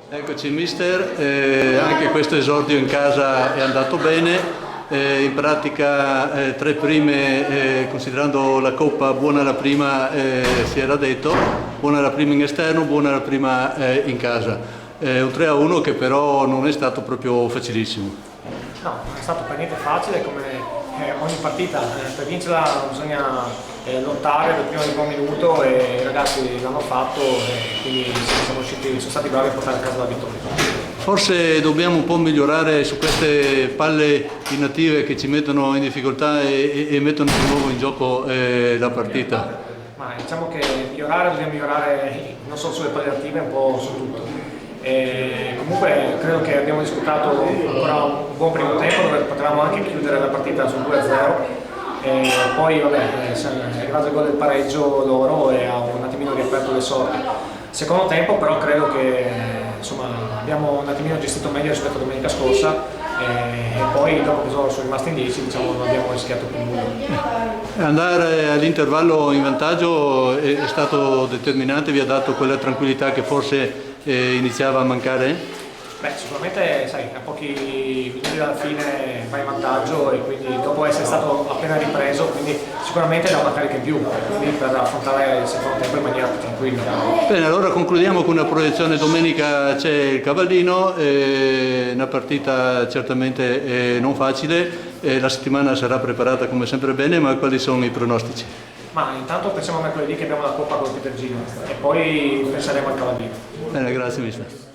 Eccoci mister, anche questo esordio in casa è andato bene, in pratica tre prime, considerando la Coppa, buona la prima, si era detto, buona la prima in esterno, buona la prima in casa. Un 3-1 che però non è stato proprio facilissimo. No, non è stato per niente facile, come ogni partita, per vincerla bisogna lottare dal primo al primo minuto e i ragazzi l'hanno fatto e quindi sono stati bravi a portare a casa la vittoria. Forse dobbiamo un po' migliorare su queste palle inattive che ci mettono in difficoltà e mettono di nuovo in gioco la partita. Ma diciamo che dobbiamo migliorare non solo sulle palle inattive, un po' su tutto. Comunque credo che abbiamo disputato ancora un buon primo tempo dove potevamo anche chiudere la partita sul 2-0. Poi vabbè, è arrivato il gol del pareggio loro e ha un attimino riaperto le sorti. Secondo tempo però credo che insomma, abbiamo un attimino gestito meglio rispetto a domenica scorsa e poi dopo che sono rimasti in 10 diciamo, non abbiamo rischiato più nulla. Andare all'intervallo in vantaggio è stato determinante, vi ha dato quella tranquillità che forse iniziava a mancare? Beh, sicuramente sai, a pochi minuti dalla fine vai in vantaggio e quindi dopo essere stato appena ripreso, quindi sicuramente dà una carica in più per affrontare il secondo tempo in maniera più tranquilla. Bene, allora concludiamo con una proiezione. Domenica c'è il Cavallino, una partita certamente non facile, la settimana sarà preparata come sempre bene, ma quali sono i pronostici? Ma intanto pensiamo a mercoledì che abbiamo la Coppa con il Petergino e poi penseremo al Cavallino. Bene, grazie mister.